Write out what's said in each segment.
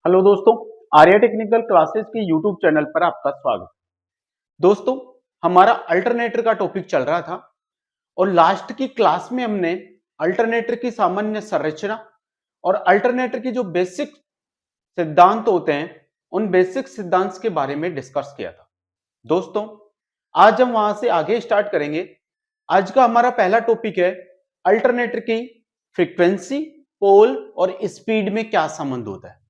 Hello दोस्तों, Arya technical classes के YouTube channel पर आपका स्वागत। दोस्तों, हमारा अल्टरनेटर का टॉपिक चल रहा था और लास्ट की क्लास में हमने अल्टरनेटर की सामान्य संरचना और अल्टरनेटर की जो बेसिक सिद्धांत होते हैं उन बेसिक सिद्धांत के बारे में डिस्कस किया था। दोस्तों, आज हम वहां से आगे स्टार्ट करेंगे। आज का हमारा पहला टॉपिक है अल्टरनेटर की फ्रीक्वेंसी, पोल और स्पीड में क्या संबंध होता है।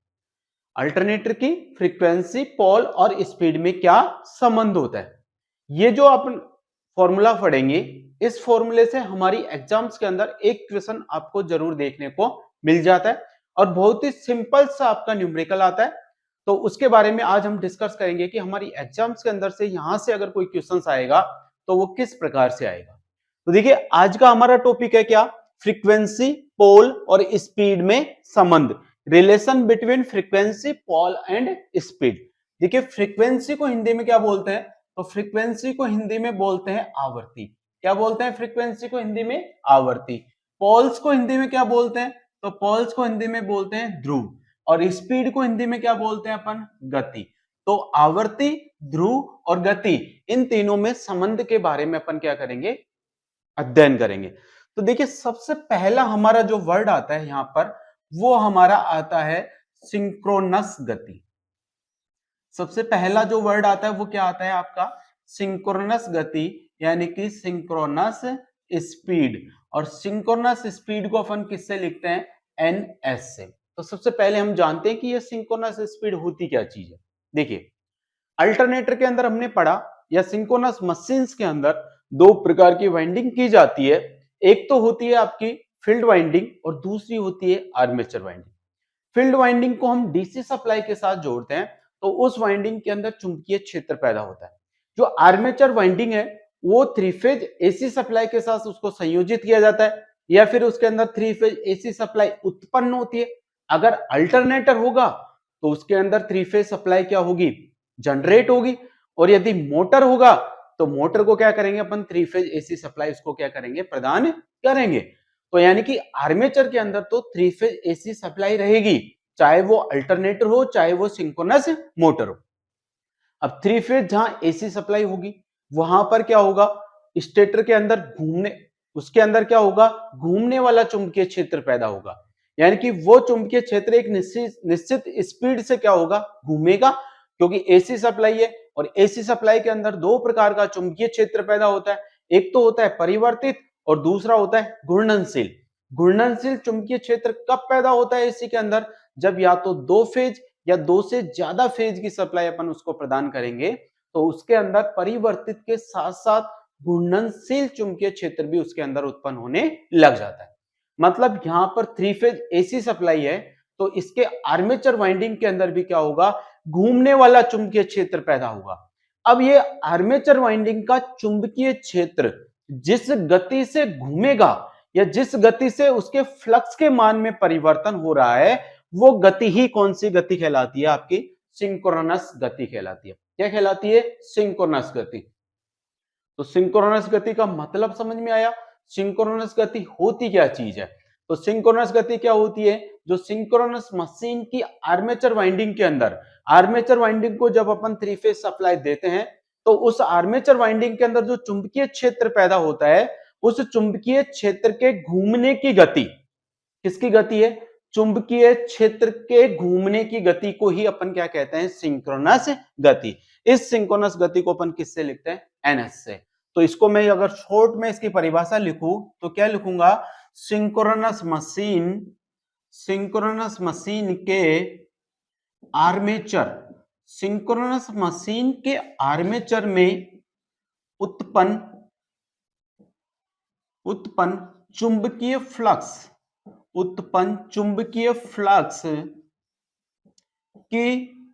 अल्टरनेटर की फ्रीक्वेंसी, पोल और स्पीड में क्या संबंध होता है। ये जो अपन फॉर्मूला पढ़ेंगे, इस फॉर्मूले से हमारी एग्जाम्स के अंदर एक क्वेश्चन आपको जरूर देखने को मिल जाता है और बहुत ही सिंपल सा आपका न्यूमेरिकल आता है। तो उसके बारे में आज हम डिस्कस करेंगे कि हमारी एग्जाम्स के अंदर से यहां से अगर कोई क्वेश्चन आएगा तो वो किस प्रकार से आएगा। तो देखिए, आज का हमारा टॉपिक है क्या, फ्रीक्वेंसी, पोल और स्पीड में संबंध, relation between frequency, pole and speed. देखिए, फ्रीक्वेंसी को हिंदी में क्या बोलते हैं, तो फ्रीक्वेंसी को हिंदी में बोलते हैं आवर्ती। क्या बोलते हैं फ्रीक्वेंसी को हिंदी में? आवर्ती। पोल्स को हिंदी में क्या बोलते हैं, तो पोल्स को हिंदी में बोलते हैं ध्रुव। और स्पीड को हिंदी में क्या बोलते हैं अपन? गति। तो आवर्ती, ध्रुव और गति, इन तीनों में संबंध के बारे में अपन क्या करेंगे, अध्ययन करेंगे। तो देखिए, सबसे पहला हमारा जो वर्ड आता है यहां पर, वो हमारा आता है सिंक्रोनस गति। सबसे पहला जो वर्ड आता है वो क्या आता है आपका? सिंक्रोनस गति, यानी कि सिंक्रोनस स्पीड। और सिंक्रोनस स्पीड को अपन किससे लिखते हैं? एनएस से। तो सबसे पहले हम जानते हैं कि ये सिंक्रोनस स्पीड होती क्या चीज है। देखिए, अल्टरनेटर के अंदर हमने पढ़ा या सिंक्रोनस मशीन्स के अंदर दो प्रकार की वाइंडिंग की जाती है। एक तो होती है आपकी फील्ड वाइंडिंग और दूसरी होती है आर्मेचर वाइंडिंग। फील्ड वाइंडिंग को हम डीसी सप्लाई के साथ जोड़ते हैं तो उस वाइंडिंग के अंदर चुंबकीय क्षेत्र पैदा होता है। जो आर्मेचर वाइंडिंग है वो थ्री फेज एसी सप्लाई के साथ उसको संयोजित किया जाता है या फिर उसके अंदर थ्री फेज एसी सप्लाई उत्पन्न होती है। अगर अल्टरनेटर होगा तो उसके अंदर थ्री फेज सप्लाई क्या होगी? जनरेट होगी। और यदि मोटर होगा तो मोटर को क्या करेंगे अपन? थ्री फेज एसी सप्लाई उसको क्या करेंगे? प्रदान करेंगे। तो यानी कि आर्मेचर के अंदर तो थ्री फेज एसी सप्लाई रहेगी, चाहे वो अल्टरनेटर हो चाहे वो सिंक्रोनस मोटर हो। अब थ्री फेज जहां एसी सप्लाई होगी वहां पर क्या होगा? स्टेटर के अंदर घूमने, उसके अंदर क्या होगा? घूमने वाला चुंबकीय क्षेत्र पैदा होगा। यानी कि वो चुंबकीय क्षेत्र एक निश्चित स्पीड से क्या होगा? घूमेगा, क्योंकि एसी सप्लाई है। और एसी सप्लाई के अंदर दो प्रकार का चुंबकीय क्षेत्र पैदा होता है, एक तो होता है परिवर्तित और दूसरा होता है घूर्णनशील। घूर्णनशील चुंबकीय क्षेत्र कब पैदा होता है एसी के अंदर? जब या तो दो फेज या दो से ज्यादा फेज की सप्लाई अपन उसको प्रदान करेंगे तो उसके अंदर परिवर्तित के साथ साथ घूर्णनशील चुंबकीय क्षेत्र भी उसके अंदर उत्पन्न होने लग जाता है। मतलब यहां पर थ्री फेज एसी सप्लाई है तो इसके आर्मेचर वाइंडिंग के अंदर भी क्या होगा? घूमने वाला चुंबकीय क्षेत्र पैदा होगा। अब ये आर्मेचर वाइंडिंग का चुंबकीय क्षेत्र जिस गति से घूमेगा या जिस गति से उसके फ्लक्स के मान में परिवर्तन हो रहा है, वो गति ही कौन सी गति कहलाती है? आपकी सिंक्रोनस गति कहलाती है। क्या कहलाती है? सिंक्रोनस गति। तो सिंक्रोनस गति का मतलब समझ में आया। सिंक्रोनस गति होती क्या चीज है? तो सिंक्रोनस गति क्या होती है? जो सिंक्रोनस मशीन की आर्मेचर वाइंडिंग के अंदर, आर्मेचर वाइंडिंग को जब अपन थ्री फेज सप्लाई देते हैं तो उस आर्मेचर वाइंडिंग के अंदर जो चुंबकीय क्षेत्र पैदा होता है, उस चुंबकीय क्षेत्र के घूमने की गति, किसकी गति है? चुंबकीय क्षेत्र के घूमने की गति को ही अपन क्या कहते हैं? सिंक्रोनस गति। इस सिंक्रोनस गति को अपन किससे लिखते हैं? एनएस से। तो इसको मैं अगर शॉर्ट में इसकी परिभाषा लिखूं तो क्या लिखूंगा? सिंक्रोनस मशीन के आर्मेचर, सिंक्रोनस मशीन के आर्मेचर में उत्पन्न चुंबकीय फ्लक्स की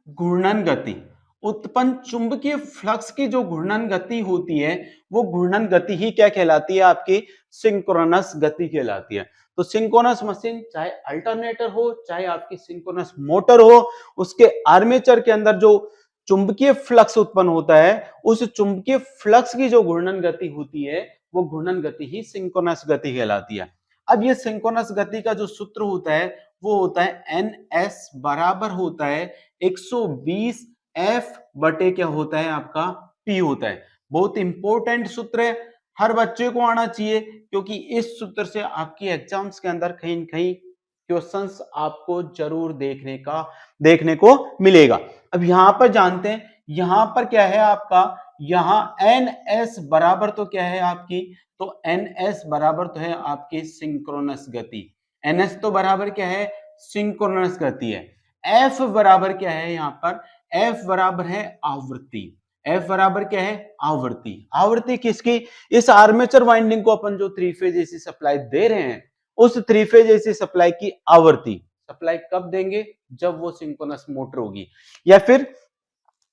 घूर्णन गति, उत्पन्न चुंबकीय फ्लक्स की जो घूर्णन गति होती है वो घूर्णन गति ही क्या कहलाती है? आपकी सिंक्रोनस गति कहलाती है। तो सिंक्रोनस मशीन चाहे अल्टरनेटर हो चाहे आपकी सिंक्रोनस मोटर हो, उसके आर्मेचर के अंदर जो चुंबकीय फ्लक्स उत्पन्न होता है, उस चुंबकीय फ्लक्स की जो घूर्णन गति होती है वो घूर्णन गति ही सिंक्रोनस गति कहलाती है। अब ये सिंक्रोनस गति का जो सूत्र होता है वो होता है ns बराबर होता है 120 f बटे क्या होता है आपका p होता है। बहुत इंपॉर्टेंट सूत्र है, हर बच्चे को आना चाहिए, क्योंकि इस सूत्र से आपकी एग्जाम्स के अंदर कहीं न कहीं क्वेश्चंस आपको जरूर देखने को मिलेगा। अब यहां पर जानते हैं, यहां पर क्या है आपका, यहां ns बराबर तो क्या है आपकी, तो ns बराबर तो है आपकी सिंक्रोनस गति। ns तो बराबर क्या है, सिंक्रोनस गति है। f बराबर क्या है यहाँ पर, f बराबर है आवृत्ति। f बराबर क्या है, आवृत्ति। आवृत्ति किसकी, इस आर्मेचर वाइंडिंग को अपन जो 3 फेज एसी सप्लाई दे रहे हैं, उस 3 फेज एसी सप्लाई की आवृत्ति। सप्लाई कब देंगे, जब वो सिंक्रोनस मोटर होगी, या फिर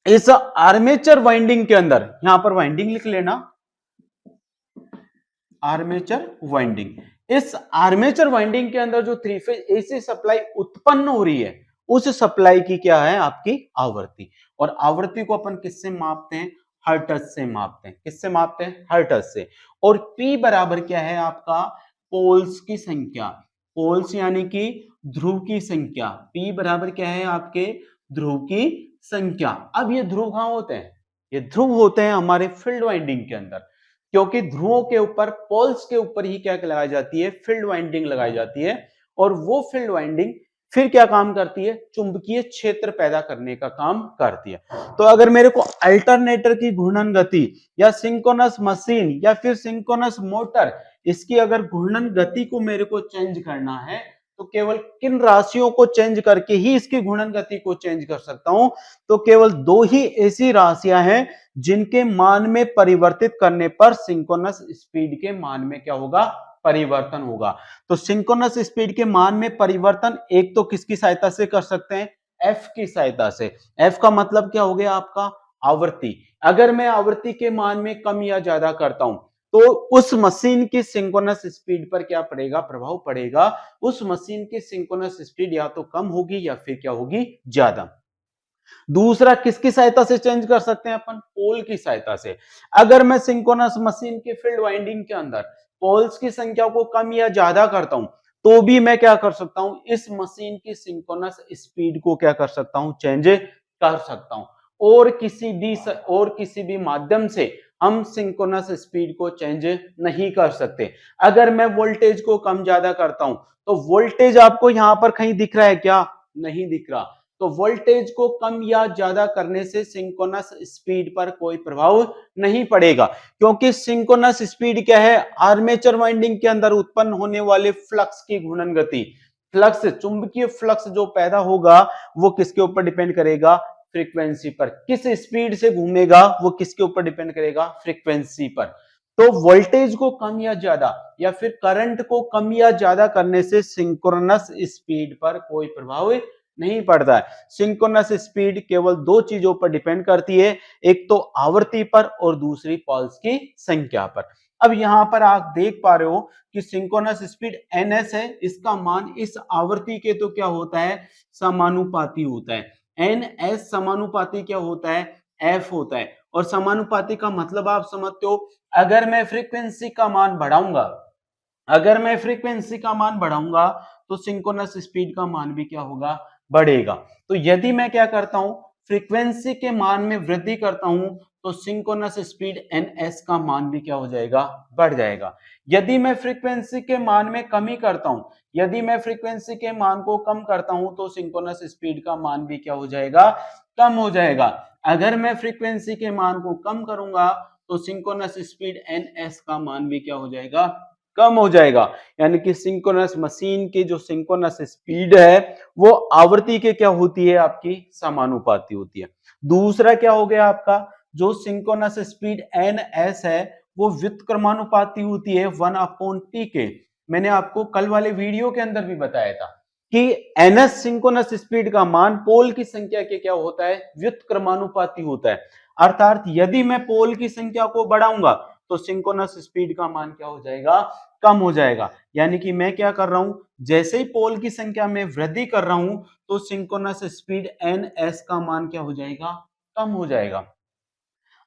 इस आर्मेचर वाइंडिंग के अंदर, यहां पर वाइंडिंग लिख लेना, आर्मेचर वाइंडिंग। इस आर्मेचर वाइंडिंग के अंदर जो 3 फेज एसी सप्लाई उत्पन्न हो रही है, उस सप्लाई की क्या है आपकी आवृत्ति। और आवृत्ति को अपन किससे मापते हैं, हर्ट्ज से मापते हैं। किससे मापते हैं, हर्ट्ज से। और P बराबर क्या है आपका, पोल्स की संख्या। पोल्स यानी कि ध्रुव की संख्या। P बराबर क्या है आपके, ध्रुव की संख्या। अब ये ध्रुव कहां होते हैं, ये ध्रुव होते हैं हमारे फील्ड वाइंडिंग के अंदर, क्योंकि ध्रुवों के ऊपर, पोल्स के ऊपर ही क्या लगाई जाती है, फील्ड वाइंडिंग लगाई जाती है। और वो फील्ड वाइंडिंग फिर क्या काम करती है, चुंबकीय क्षेत्र पैदा करने का काम करती है। तो अगर मेरे को अल्टरनेटर की घूर्णन गति या सिंक्रोनस मशीन या फिर सिंक्रोनस मोटर, इसकी अगर घूर्णन गति को मेरे को चेंज करना है, तो केवल किन राशियों को चेंज करके ही इसकी घूर्णन गति को चेंज कर सकता हूं, तो केवल 2 ही ऐसी राशियां हैं जिनके मान में परिवर्तित करने पर सिंक्रोनस स्पीड के मान में क्या होगा, परिवर्तन होगा। तो सिंक्रोनस स्पीड के मान में परिवर्तन एक तो किसकी सहायता से कर सकते हैं, एफ की सहायता से। एफ का मतलब क्या हो गया आपका, आवृत्ति। अगर मैं आवृत्ति के मान में कम या ज्यादा करता हूं, तो उस मशीन की सिंक्रोनस स्पीड पर क्या पड़ेगा, प्रभाव पड़ेगा। उस मशीन की सिंक्रोनस स्पीड या तो कम होगी या फिर क्या होगी, ज्यादा। दूसरा किसकी सहायता से चेंज कर सकते हैं अपन, पोल की सहायता से। अगर मैं सिंक्रोनस मशीन के फील्ड वाइंडिंग के अंदर पोल्स की संख्या को कम या ज्यादा करता हूं, तो भी मैं क्या कर सकता हूं, इस मशीन की सिंक्रोनस स्पीड को क्या कर सकता हूं, चेंज कर सकता हूं। और किसी भी माध्यम से हम सिंक्रोनस स्पीड को चेंज नहीं कर सकते। अगर मैं वोल्टेज को कम ज्यादा करता हूं, तो वोल्टेज आपको यहां पर कहीं दिख रहा है क्या, नहीं दिख रहा। तो वोल्टेज को कम या ज्यादा करने से सिंक्रोनस स्पीड पर कोई प्रभाव नहीं पड़ेगा, क्योंकि सिंक्रोनस स्पीड क्या है, आर्मेचर वाइंडिंग के अंदर उत्पन्न होने वाले फ्लक्स की घूर्णन गति। फ्लक्स, चुंबकीय फ्लक्स जो पैदा होगा, वो किसके ऊपर डिपेंड करेगा, फ्रीक्वेंसी पर। किस स्पीड से घूमेगा, वो किसके ऊपर डिपेंड करेगा, फ्रीक्वेंसी पर। तो वोल्टेज को कम या ज्यादा या फिर करंट को कम या ज्यादा करने से सिंक्रोनस स्पीड पर कोई प्रभाव नहीं पड़ता है। सिंक्रोनस स्पीड केवल 2 चीजों पर डिपेंड करती है, एक तो आवृत्ति पर और दूसरी पोल्स की संख्या पर। अब यहां पर आप देख पा रहे हो कि सिंक्रोनस स्पीड ns है, इसका मान इस आवृत्ति के तो क्या होता है, समानुपाती होता है। ns समानुपाती क्या होता है, f होता है। और समानुपाती का मतलब आप समझते हो, अगर मैं फ्रीक्वेंसी का मान बढ़ाऊंगा, तो सिंक्रोनस स्पीड का मान भी क्या होगा, बढ़ेगा। तो यदि मैं क्या करता हूं, फ्रीक्वेंसी के मान में वृद्धि करता हूं, तो सिंक्रोनस स्पीड ns का मान भी क्या हो जाएगा, बढ़ जाएगा। यदि मैं फ्रीक्वेंसी के मान में कमी करता हूं, यदि मैं फ्रीक्वेंसी के मान को कम करता हूं, तो सिंक्रोनस स्पीड का मान भी क्या हो जाएगा, कम हो जाएगा। अगर मैं फ्रीक्वेंसी के मान को कम करूंगा, तो सिंक्रोनस स्पीड ns का मान भी क्या हो जाएगा, कम हो जाएगा। यानी कि सिंक्रोनस मशीन की जो सिंक्रोनस स्पीड है, वो आवृत्ति के क्या होती है, आपकी समानुपाती होती है। दूसरा क्या हो गया आपका, जो सिंक्रोनस स्पीड ns है, वो व्युत्क्रमानुपाती होती है 1/t के। मैंने आपको कल वाले वीडियो के अंदर भी बताया था कि ns सिंक्रोनस स्पीड का मान पोल की संख्या के क्या होता है, व्युत्क्रमानुपाती होता है। अर्थात यदि मैं पोल की संख्या को बढ़ाऊंगा, तो सिंक्रोनस स्पीड का मान क्या हो जाएगा, कम हो जाएगा। यानी कि मैं क्या कर रहा हूं, जैसे ही पोल की संख्या में वृद्धि कर रहा हूं, तो सिंक्रोनस स्पीड ns का मान क्या हो जाएगा, कम हो जाएगा।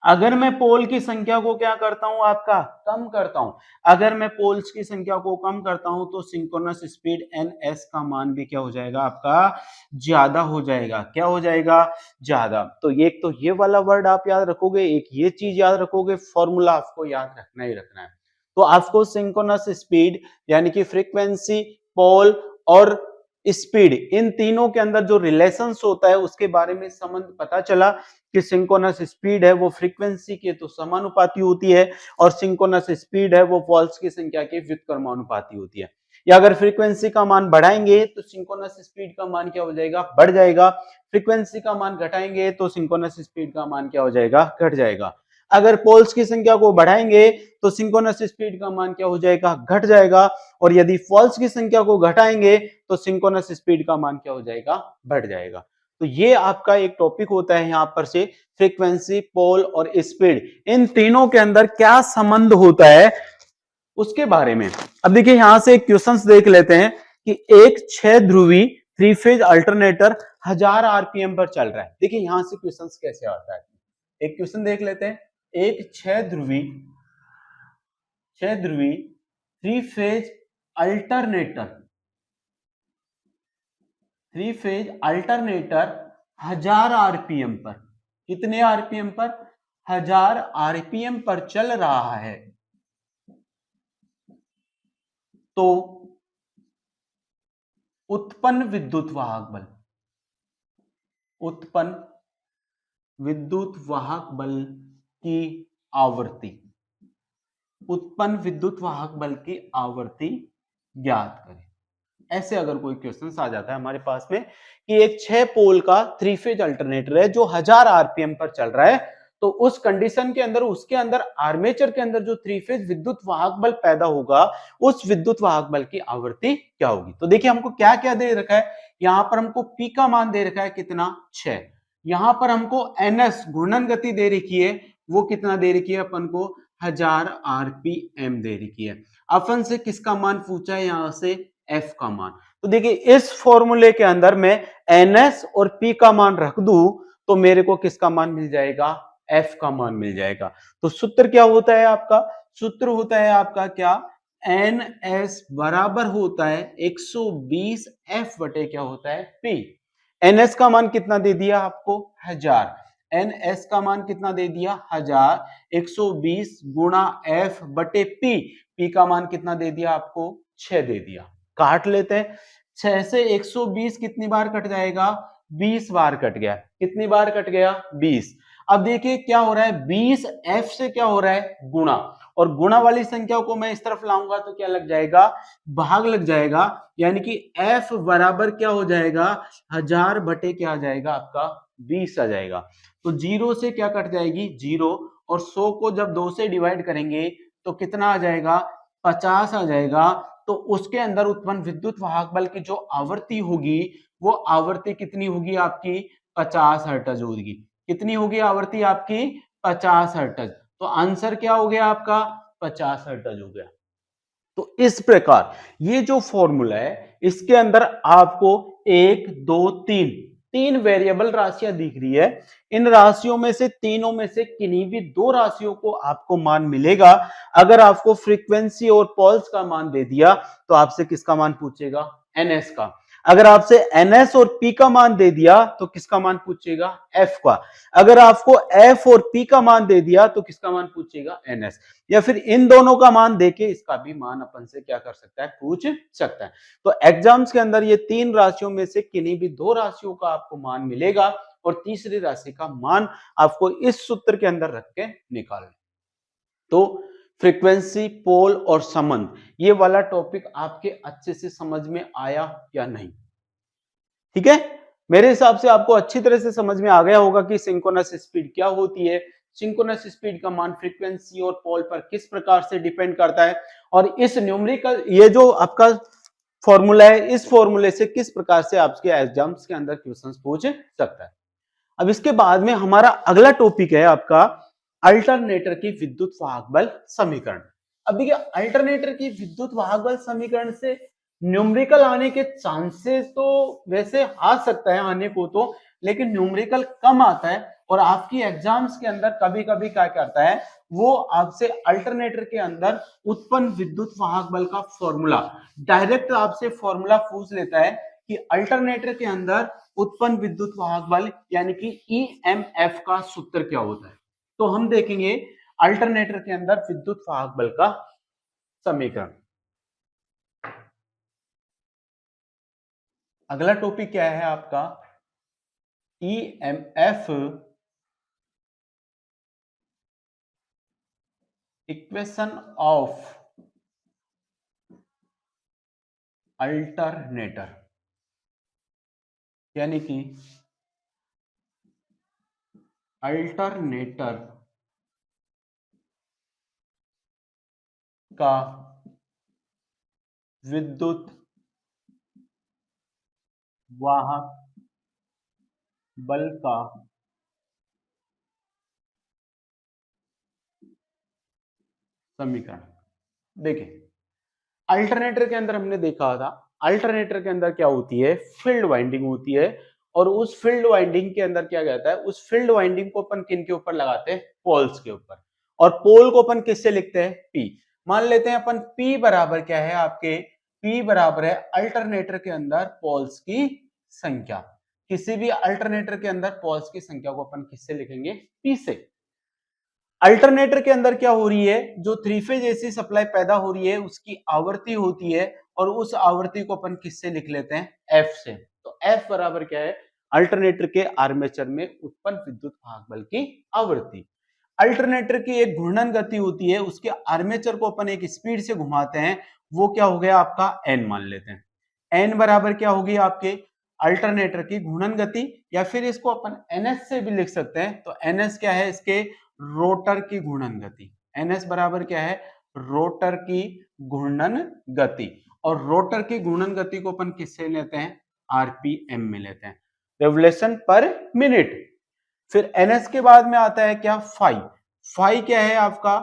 अगर मैं पोल की संख्या को क्या करता हूं, आपका कम करता हूं, अगर मैं पोल्स की संख्या को कम करता हूं तो सिंक्रोनस स्पीड ns का मान भी क्या हो जाएगा, आपका ज्यादा हो जाएगा। क्या हो जाएगा, ज्यादा। तो एक तो ये वाला वर्ड आप याद रखोगे, एक ये चीज याद रखोगे, फॉर्मूला आपको याद रखना ही रखना है। तो आपको सिंक्रोनस स्पीड यानी कि फ्रीक्वेंसी, पोल और स्पीड, इन तीनों के अंदर जो रिलेशंस होता है उसके बारे में संबंध पता चला कि सिंक्रोनस स्पीड है वो फ्रीक्वेंसी के तो समानुपाती होती है और सिंक्रोनस स्पीड है वो पोल्स की संख्या के व्युत्क्रमानुपाती होती है। या अगर फ्रीक्वेंसी का मान बढ़ाएंगे तो सिंक्रोनस स्पीड का मान क्या हो जाएगा, बढ़ जाएगा। फ्रीक्वेंसी का मान घटाएंगे तो सिंक्रोनस स्पीड का मान क्या हो जाएगा, घट जाएगा। अगर पोल्स की संख्या को बढ़ाएंगे तो सिंक्रोनस स्पीड का मान क्या हो जाएगा, घट जाएगा। और यदि पोल्स की संख्या को घटाएंगे तो सिंक्रोनस स्पीड का मान क्या हो जाएगा, बढ़ जाएगा। तो ये आपका एक टॉपिक होता है यहां पर से, फ्रीक्वेंसी, पोल और स्पीड, इन तीनों के अंदर क्या संबंध होता है उसके बारे में। अब देखिए यहां से एक क्वेश्चन देख लेते हैं कि एक 6 ध्रुवी 3 फेज अल्टरनेटर 1000 आरपीएम पर चल रहा है। देखिए यहां से क्वेश्चन कैसे आता है, एक क्वेश्चन देख लेते हैं। एक 6 ध्रुवी 3 फेज अल्टरनेटर 1000 आरपीएम पर, कितने आरपीएम पर, 1000 आरपीएम पर चल रहा है। तो उत्पन्न विद्युत वाहक बल की आवृत्ति, उत्पन्न विद्युत वाहक बल की आवृत्ति ज्ञात करें। ऐसे अगर कोई क्वेश्चन आ जाता है हमारे पास में कि एक 6 पोल का 3 फेज अल्टरनेटर है जो 1000 आरपीएम पर चल रहा है, तो उस कंडीशन के अंदर उसके अंदर आर्मेचर के अंदर जो 3 फेज विद्युत वाहक बल पैदा होगा उस विद्युत वाहक बल की आवृत्ति क्या होगी। तो देखिए हमको क्या क्या दे रखा है, यहां पर हमको P का मान दे रखा है कितना, 6। यहां पर हमको NS घूर्णन गति दे रखी है, वो कितना दे रखी है अपन को, 1000 आरपीएम दे रखी है। अपन से किसका मान पूछा है, यहां से F का मान। तो देखिए इस फॉर्मूले के अंदर मैं NS और P का मान रख दूं तो मेरे को किसका मान मिल जाएगा, F का मान मिल जाएगा। तो सूत्र क्या होता है आपका, सूत्र होता है आपका क्या, NS बराबर होता है 120 F बटे क्या होता है, P। NS का मान कितना दे दिया आपको, 1000। NS का मान कितना दे दिया, 1000, 120 गुणा F बटे P। P का मान कितना दे दिया आपको, 6 दे दिया। काट लेते हैं, 6 से 120 कितनी बार कट जाएगा, 20 बार कट गया। कितनी बार कट गया, 20। अब देखिए क्या हो रहा है, 20 F से क्या हो रहा है, गुणा, और गुणा वाली संख्या को मैं इस तरफ लाऊंगा तो क्या लग जाएगा, भाग लग जाएगा, यानी कि F बराबर क्या हो जाएगा, 1000 बटे क्या आ जाएगा आपका, 20 आ जाएगा। तो 0 से क्या कट जाएगी, 0, और 100 को जब 2 से डिवाइड करेंगे तो कितना आ जाएगा, 50 आ जाएगा। तो उसके अंदर उत्पन्न विद्युत वाहक बल की जो आवृत्ति होगी वो आवृत्ति कितनी होगी आपकी, 50 हर्ट्ज होगी। कितनी होगी आवृत्ति आपकी, 50 हर्ट्ज। तो आंसर क्या हो गया आपका, 50 हर्ट्ज हो गया। तो इस प्रकार ये जो फॉर्मूला है इसके अंदर आपको 1 2 तीन वेरिएबल राशियां दिख रही है। इन राशियों में से तीनों में से किन्हीं भी दो राशियों को आपको मान मिलेगा। अगर आपको फ्रीक्वेंसी और पोल्स का मान दे दिया तो आपसे किसका मान पूछेगा, NS का। अगर आपसे NS और P का मान दे दिया तो किसका मान पूछेगा, F का। अगर आपको F और P का मान दे दिया तो किसका मान पूछेगा, NS। या फिर इन दोनों का मान देके इसका भी मान अपन से क्या कर सकता है, पूछ सकता है। तो एग्जाम्स के अंदर ये तीन राशियों में से किन्हीं भी दो राशियों का आपको मान मिलेगा और तीसरी राशि का मान आपको इस सूत्र के अंदर रख के निकालना। तो फ्रीक्वेंसी, पोल और संबंध, ये वाला टॉपिक आपके अच्छे से समझ में आया या नहीं, ठीक है। मेरे हिसाब से आपको अच्छी तरह से समझ में आ गया होगा कि सिंक्रोनस स्पीड क्या होती है, सिंक्रोनस स्पीड का मान फ्रीक्वेंसी और पोल पर किस प्रकार से डिपेंड करता है, और इस न्यूमेरिकल ये जो आपका फॉर्मूला है इस फॉर्मूले से किस प्रकार से आपके एग्जाम्स के अंदर क्वेश्चंस पूछ सकता है। अब इसके बाद में हमारा अगला टॉपिक है आपका अल्टरनेटर की विद्युत वाहक बल समीकरण। अब देखिए अल्टरनेटर की विद्युत वाहक बल समीकरण से न्यूमेरिकल आने के चांसेस तो वैसे आ सकता है आने को तो, लेकिन न्यूमेरिकल कम आता है और आपकी एग्जाम्स के अंदर कभी कभी क्या करता है, वो आपसे अल्टरनेटर के अंदर उत्पन्न विद्युत वाहक बल का फॉर्मूला डायरेक्ट आपसे फॉर्मूला पूछ लेता है कि अल्टरनेटर के अंदर उत्पन्न विद्युत वाहक बल यानी कि ईएमएफ का सूत्र क्या होता है। तो हम देखेंगे अल्टरनेटर के अंदर विद्युत वाहक बल का समीकरण। अगला टॉपिक क्या है आपका, ईएमएफ इक्वेशन ऑफ अल्टरनेटर, यानी कि अल्टरनेटर का विद्युत वाहक बल का समीकरण। देखिए अल्टरनेटर के अंदर हमने देखा था, अल्टरनेटर के अंदर क्या होती है, फील्ड वाइंडिंग होती है, और उस फील्ड वाइंडिंग के अंदर क्या कहता है, उस फील्ड वाइंडिंग को अपन किन के ऊपर लगाते हैं, पोल्स के ऊपर, और पोल को अपन किससे लिखते हैं, पी। मान लेते हैं अपन पी बराबर क्या है आपके, पी बराबर है अल्टरनेटर के अंदर पोल्स की संख्या। किसी भी अल्टरनेटर के अंदर पोल्स की संख्या को अपन किससे लिखेंगे, पी से। अल्टरनेटर के अंदर क्या हो रही है, जो थ्री फेज एसी सप्लाई पैदा हो रही है उसकी आवृत्ति होती है, और उस आवृत्ति को अपन किससे लिख लेते हैं, एफ से। तो एफ बराबर क्या है, अल्टरनेटर के आर्मेचर में उत्पन्न विद्युत वाहक बल की आवृत्ति। अल्टरनेटर की एक घूर्णन गति होती है, उसके आर्मेचर को अपन एक स्पीड से घुमाते हैं, वो क्या हो गया आपका एन मान लेते हैं। एन बराबर क्या होगी आपके अल्टरनेटर की घूर्णन गति, या फिर इसको अपन एनएस से भी लिख सकते हैं। तो एनएस क्या है, इसके रोटर की घूर्णन गति। एनएस बराबर क्या है, रोटर की घूर्णन गति, और रोटर की घूर्णन गति को अपन किससे लेते हैं, आरपीएम में लेते हैं, रेवोल्यूशन पर मिनट। फिर एनएस के बाद में आता है क्या, फाई। फाई क्या है आपका,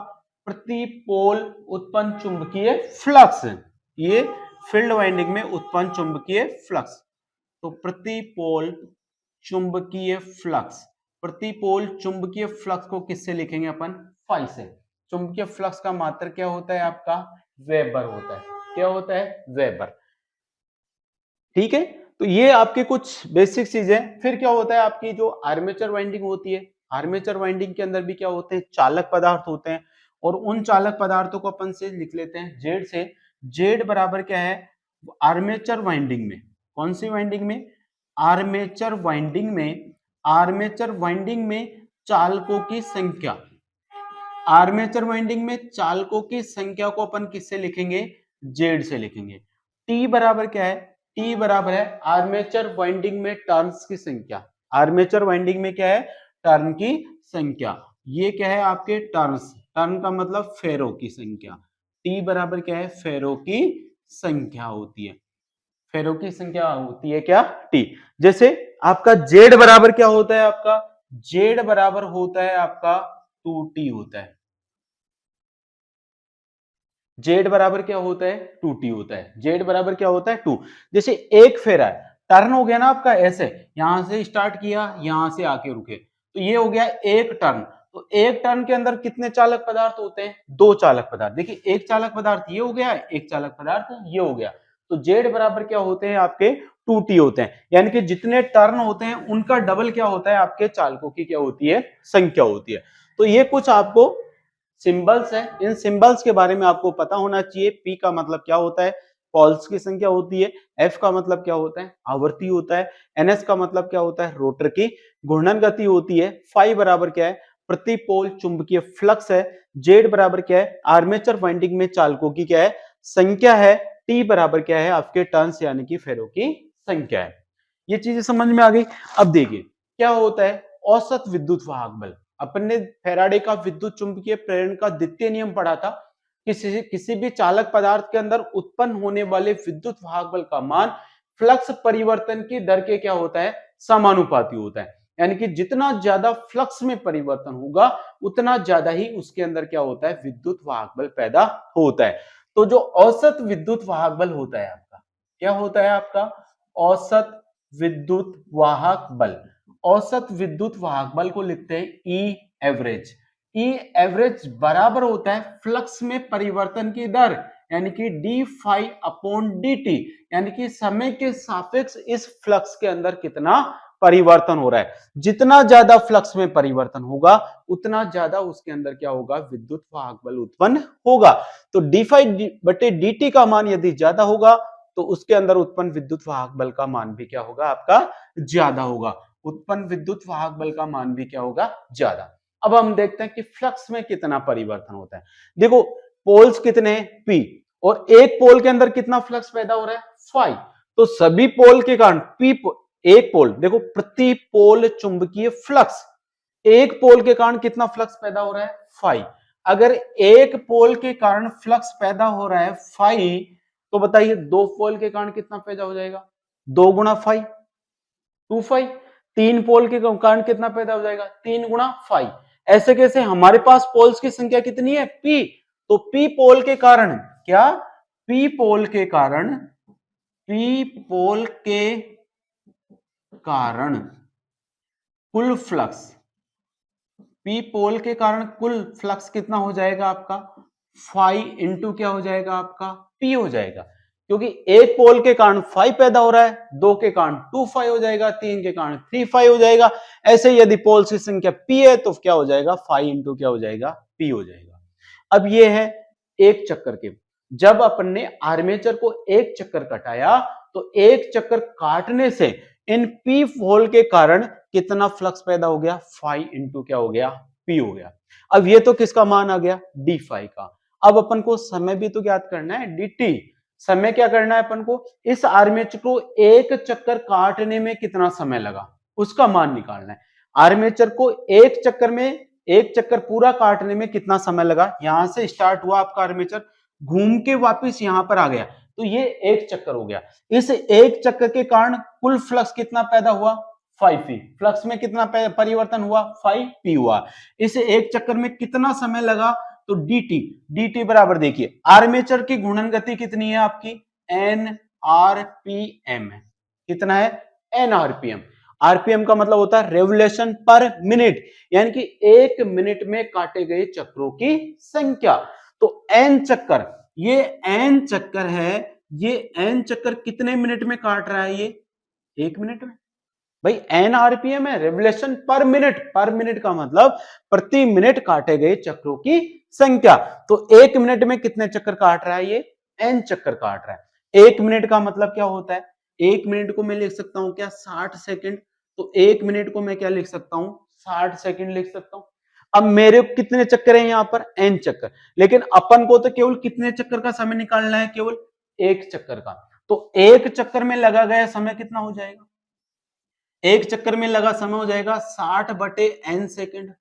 प्रति पोल उत्पन्न चुंबकीय फ्लक्स। ये फील्ड वाइंडिंग में उत्पन्न चुंबकीय फ्लक्स। तो प्रति पोल चुंबकीय फ्लक्स, प्रति पोल चुंबकीय फ्लक्स को किससे लिखेंगे अपन, फाई से। चुंबकीय फ्लक्स का मात्र क्या होता है आपका, वेबर होता है। क्या होता है, वेबर। ठीक है, तो ये आपके कुछ बेसिक चीजें। फिर क्या होता है, आपकी जो आर्मेचर वाइंडिंग होती है, आर्मेचर वाइंडिंग के अंदर भी क्या होते हैं, चालक पदार्थ होते हैं, और उन चालक पदार्थों को अपन से लिख लेते हैं जेड से। जेड बराबर क्या है, आर्मेचर वाइंडिंग में, कौन सी वाइंडिंग में, आर्मेचर वाइंडिंग में, आर्मेचर वाइंडिंग में चालकों की संख्या, आर्मेचर वाइंडिंग में चालकों की संख्या को अपन किससे लिखेंगे, जेड से लिखेंगे। टी बराबर क्या है, टी बराबर है आर्मेचर वाइंडिंग में टर्न्स की संख्या। आर्मेचर वाइंडिंग में क्या है, टर्न की संख्या। ये क्या है आपके टर्न्स, टर्न का मतलब फेरो की संख्या। टी बराबर क्या है, फेरो की संख्या होती है, फेरो की संख्या होती है क्या, टी। जैसे आपका जेड बराबर क्या होता है, आपका जेड बराबर होता है आपका 2t होता है। जेड बराबर क्या होता है, 2t होता है। जेड बराबर क्या होता है, 2। जैसे एक फेरा है, टर्न हो गया ना आपका, ऐसे यहां से स्टार्ट किया, यहां से आके रुके, तो ये हो गया एक टर्न। तो एक टर्न के अंदर कितने चालक पदार्थ होते हैं, दो चालक पदार्थ। देखिए एक चालक पदार्थ ये हो गया, एक चालक पदार्थ ये हो गया। तो जेड बराबर क्या होते हैं आपके 2t होते हैं, यानी कि जितने टर्न होते हैं उनका डबल क्या होता है, आपके चालकों की क्या होती है, संख्या होती है। तो ये कुछ आपको सिंबल्स है, इन सिंबल्स के बारे में आपको पता होना चाहिए। पी का मतलब क्या होता है, पोल्स की संख्या होती है। एफ का मतलब क्या होता है, आवृत्ति होता है। एनएस का मतलब क्या होता है, रोटर की घूर्णन गति होती है। फाई बराबर क्या है, प्रति पोल चुंबकीय फ्लक्स है। जेड बराबर क्या है, आर्मेचर वाइंडिंग में चालकों की क्या है, संख्या है। टी बराबर क्या है, आपके टर्न्स यानी कि फेरो की संख्या है। ये चीजें समझ में आ गई। अब देखिए क्या होता है औसत विद्युत वाहक बल। अपन ने फैराडे का विद्युत चुंबकीय प्रेरण का द्वितीय नियम पढ़ा था। किसी भी चालक पदार्थ के अंदर उत्पन्न होने वाले विद्युत वाहक बल का मान फ्लक्स परिवर्तन की दर के क्या होता है, समानुपाती होता है। यानी कि जितना ज्यादा फ्लक्स में परिवर्तन होगा उतना ज्यादा ही उसके अंदर क्या होता है, विद्युत वाहक बल पैदा होता है। तो जो औसत विद्युत वाहक बल होता है आपका, क्या होता है आपका औसत विद्युत वाहक बल। औसत विद्युत वाहक बल को लिखते हैं ई एवरेज। ई एवरेज बराबर होता है फ्लक्स में परिवर्तन की दर, यानी कि D phi upon D T, यानी कि समय के सापेक्ष इस फ्लक्स के अंदर कितना परिवर्तन हो रहा है। जितना ज्यादा फ्लक्स में परिवर्तन होगा उतना ज्यादा उसके अंदर क्या होगा, विद्युत वाहक बल उत्पन्न होगा। तो डी फाई बटे डी टी का मान यदि ज्यादा होगा तो उसके अंदर उत्पन्न विद्युत वाहक बल का मान भी क्या होगा, आपका ज्यादा होगा। उत्पन्न विद्युत वाहक बल का मान भी क्या होगा, ज्यादा। अब हम देखते हैं कि फ्लक्स में कितना परिवर्तन होता है। देखो पोल्स कितने हैं, पी, और एक पोल के अंदर कितना फ्लक्स पैदा हो रहा है, फाई। तो सभी पोल के कारण पी, एक पोल, देखो प्रति पोल चुंबकीय फ्लक्स, एक पोल के कारण कितना फ्लक्स पैदा हो रहा है, फाई। अगर एक पोल के कारण फ्लक्स पैदा हो रहा है फाई, तो बताइए दो पोल के कारण कितना पैदा हो जाएगा, 2 गुणा फाई, 2 फाई। तीन पोल के कारण कितना पैदा हो जाएगा, 3 गुणा फाई। ऐसे कैसे, हमारे पास पोल्स की संख्या कितनी है, पी। तो पी पोल के कारण क्या, पी पोल के कारण, पी पोल के कारण कुल फ्लक्स, पी पोल के कारण कुल फ्लक्स कितना हो जाएगा आपका, फाई इंटू क्या हो जाएगा आपका, पी हो जाएगा। क्योंकि एक पोल के कारण फाई पैदा हो रहा है, दो के कारण 2 फाई हो जाएगा, तीन के कारण 3 फाई हो जाएगा। ऐसे यदि पोल्स की संख्या पी है तो क्या हो जाएगा, फाई इंटू क्या हो जाएगा, पी हो जाएगा। अब ये है एक चक्कर के, जब अपन ने आर्मेचर को एक चक्कर कटाया तो एक चक्कर काटने से इन पी पोल के कारण कितना फ्लक्स पैदा हो गया, फाई इंटू क्या हो गया, पी हो गया। अब ये तो किसका मान आ गया, डी फाई का। अब अपन को समय भी तो ज्ञात करना है, डी टी। समय क्या करना है अपन को, इस आर्मेचर को एक चक्कर काटने में कितना समय लगा उसका मान निकालना है। आर्मेचर को एक चक्कर में, एक चक्कर पूरा काटने में कितना समय लगा, यहां से स्टार्ट हुआ आपका आर्मेचर, घूम के वापस यहां पर आ गया, तो ये एक चक्कर हो गया। इस एक चक्कर के कारण कुल फ्लक्स कितना पैदा हुआ, 5p। फ्लक्स में कितना परिवर्तन हुआ, 5p हुआ। इस एक चक्कर में कितना समय लगा, तो dt, dt बराबर देखिए आर्मेचर की घूर्णन गति कितनी है आपकी, nrpm है। कितना है, nrpm। आरपीएम का मतलब होता है रेवोल्यूशन पर मिनट, यानी कि एक मिनट में काटे गए चक्रों की संख्या। तो n चक्कर, ये n चक्कर है, ये n चक्कर कितने मिनट में काट रहा है, ये 1 मिनट में। भाई एन आरपीएम है, रेवोल्यूशन पर मिनट, पर मिनट का मतलब प्रति मिनट काटे गए चक्रों की संख्या। तो 1 मिनट में कितने चक्कर काट रहा है, ये n चक्कर काट रहा है। 1 मिनट का मतलब क्या होता है, 1 मिनट को मैं लिख सकता हूं क्या, 60 सेकंड। तो 1 मिनट को मैं क्या लिख सकता हूं, 60 सेकंड लिख सकता हूं। अब मेरे कितने चक्कर हैं यहां पर, n चक्कर, लेकिन अपन को तो केवल कितने चक्कर का समय निकालना है, केवल एक चक्कर का। तो एक चक्कर में लगा गया समय कितना हो जाएगा, एक चक्कर में लगा समय हो जाएगा 60 बटे n सेकंड।